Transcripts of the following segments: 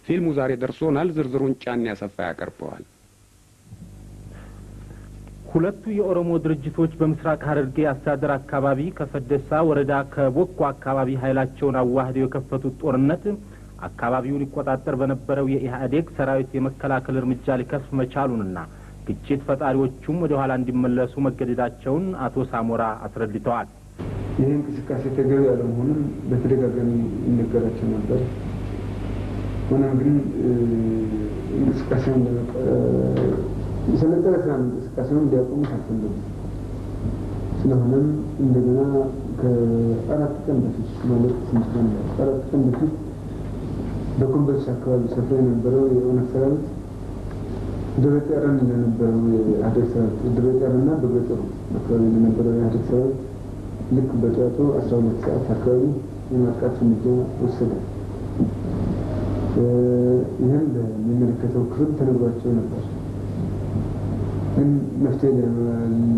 ፊልሙ ዛሬ ደርሶናል። ዝርዝሩን ጫን ያሰፋ ያቀርበዋል። ሁለቱ የኦሮሞ ድርጅቶች በምስራቅ ሐረርጌ አስተዳደር አካባቢ ከፈደሳ ወረዳ ከቦኮ አካባቢ ኃይላቸውን አዋህደው የከፈቱት ጦርነት አካባቢውን ሊቆጣጠር በነበረው የኢህአዴግ ሰራዊት የመከላከል እርምጃ ሊከስፍ መቻሉንና ግጭት ፈጣሪዎቹም ወደ ኋላ እንዲመለሱ መገደዳቸውን አቶ ሳሞራ አስረድተዋል። ይህ እንቅስቃሴ ተገቢ ያለመሆኑን በተደጋጋሚ ይነገራቸው ነበር። ሆኖም ግን እንቅስቃሴውን ስለተረሳ እንቅስቃሴውን እንዲያቆሙ አልፈለጉም። ስለሆነም እንደገና ከአራት ቀን በፊት ማለት አራት ቀን በፊት በኮምቦልቻ አካባቢ ሰፍሮ የነበረው የኦነግ ሰራዊት ደብረጠረን የነበረው የኢህአዴግ ሰራዊት ደብረጠረንና በገጠሩ አካባቢ የነበረው የኢህአዴግ ሰራዊት ልክ በጠዋቱ 12 ሰዓት አካባቢ የማጥቃት እርምጃ ወሰደ። ይህም በሚመለከተው ክፍል ተነግሯቸው ነበር። ግን መፍትሄ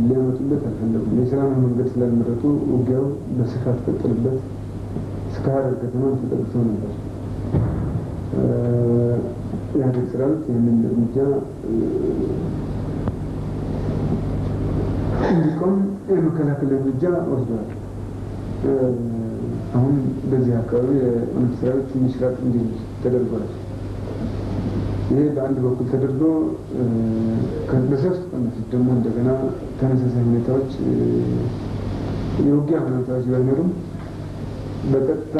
ሊያመጡለት አልፈለጉም። የሰላም መንገድ ስላልመረጡ ውጊያው በስፋት ቀጠሉበት። እስከ ሐረር ከተማ ተጠቅቶ ነበር። የኢህአዴግ ሰራዊት ይህንን እርምጃ እንዲቆም የመከላከል እርምጃ ወስደዋል። አሁን በዚህ አካባቢ የኦነግ ሰራዊት ትንሽ ራቅ እንዲል ተደርጓል። ይሄ በአንድ በኩል ተደርጎ በሶስት ቀን በፊት ደግሞ እንደገና ተመሳሳይ ሁኔታዎች የውጊያ ሁኔታዎች ባይኖሩም በቀጥታ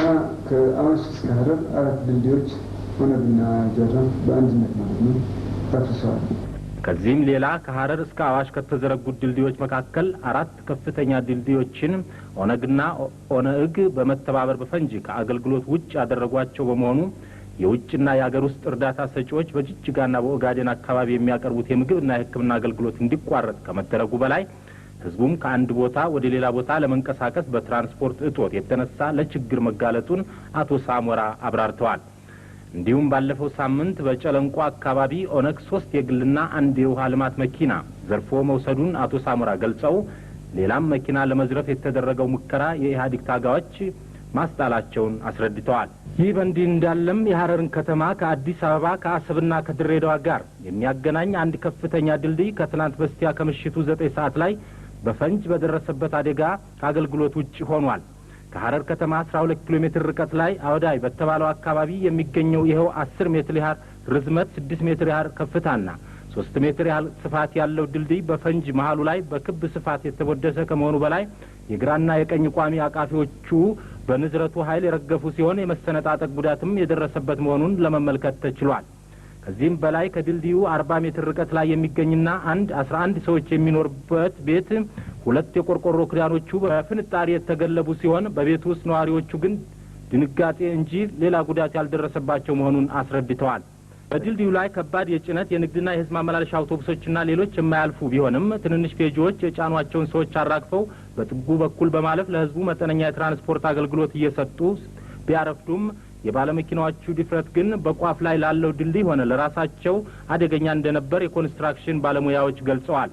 ከአዋሽ እስከ ሐረር 4 ድልድዮች ኦነግና ጃራ በአንድነት ማለት ነው ታፍሰዋል። ከዚህም ሌላ ከሐረር እስከ አዋሽ ከተዘረጉት ድልድዮች መካከል 4 ከፍተኛ ድልድዮችን ኦነግና ኦነግ በመተባበር በፈንጂ ከአገልግሎት ውጭ ያደረጓቸው በመሆኑ የውጭና የሀገር ውስጥ እርዳታ ሰጪዎች በጅጅጋና በኦጋዴን አካባቢ የሚያቀርቡት የምግብና የሕክምና አገልግሎት እንዲቋረጥ ከመደረጉ በላይ ህዝቡም ከአንድ ቦታ ወደ ሌላ ቦታ ለመንቀሳቀስ በትራንስፖርት እጦት የተነሳ ለችግር መጋለጡን አቶ ሳሞራ አብራርተዋል። እንዲሁም ባለፈው ሳምንት በጨለንቆ አካባቢ ኦነግ 3 የግልና 1 የውሃ ልማት መኪና ዘርፎ መውሰዱን አቶ ሳሞራ ገልጸው ሌላም መኪና ለመዝረፍ የተደረገው ሙከራ የኢህአዴግ ታጋዮች ማስጣላቸውን አስረድተዋል። ይህ በእንዲህ እንዳለም የሐረርን ከተማ ከአዲስ አበባ ከአሰብና ከድሬዳዋ ጋር የሚያገናኝ አንድ ከፍተኛ ድልድይ ከትናንት በስቲያ ከምሽቱ 9 ሰዓት ላይ በፈንጅ በደረሰበት አደጋ ከአገልግሎት ውጭ ሆኗል። ከሐረር ከተማ 12 ኪሎ ሜትር ርቀት ላይ አውዳይ በተባለው አካባቢ የሚገኘው ይኸው 10 ሜትር ያህል ርዝመት 6 ሜትር ያህል ከፍታና 3 ሜትር ያህል ስፋት ያለው ድልድይ በፈንጅ መሃሉ ላይ በክብ ስፋት የተቦደሰ ከመሆኑ በላይ የግራና የቀኝ ቋሚ አቃፊዎቹ በንዝረቱ ኃይል የረገፉ ሲሆን የመሰነጣጠቅ ጉዳትም የደረሰበት መሆኑን ለመመልከት ተችሏል። ከዚህም በላይ ከድልድዩ 40 ሜትር ርቀት ላይ የሚገኝና 11 ሰዎች የሚኖርበት ቤት 2 የቆርቆሮ ክዳኖቹ በፍንጣሪ የተገለቡ ሲሆን በቤቱ ውስጥ ነዋሪዎቹ ግን ድንጋጤ እንጂ ሌላ ጉዳት ያልደረሰባቸው መሆኑን አስረድተዋል። በድልድዩ ላይ ከባድ የጭነት የንግድና የህዝብ ማመላለሻ አውቶቡሶችና ሌሎች የማያልፉ ቢሆንም ትንንሽ ፔጆች የጫኗቸውን ሰዎች አራግፈው በጥጉ በኩል በማለፍ ለህዝቡ መጠነኛ የትራንስፖርት አገልግሎት እየሰጡ ቢያረፍዱም የባለመኪናዎቹ ድፍረት ግን በቋፍ ላይ ላለው ድልድይ ሆነ ለራሳቸው አደገኛ እንደነበር የኮንስትራክሽን ባለሙያዎች ገልጸዋል።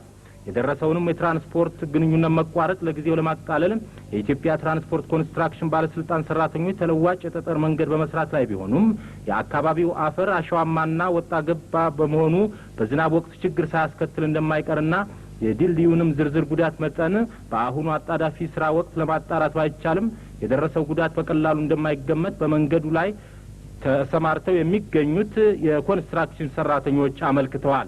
የደረሰውንም የትራንስፖርት ግንኙነት መቋረጥ ለጊዜው ለማቃለል የኢትዮጵያ ትራንስፖርት ኮንስትራክሽን ባለስልጣን ሰራተኞች ተለዋጭ የጠጠር መንገድ በመስራት ላይ ቢሆኑም የአካባቢው አፈር አሸዋማና ወጣ ገባ በመሆኑ በዝናብ ወቅት ችግር ሳያስከትል እንደማይቀርና የድልድዩንም ዝርዝር ጉዳት መጠን በአሁኑ አጣዳፊ ስራ ወቅት ለማጣራት ባይቻልም የደረሰው ጉዳት በቀላሉ እንደማይገመት በመንገዱ ላይ ተሰማርተው የሚገኙት የኮንስትራክሽን ሰራተኞች አመልክተዋል።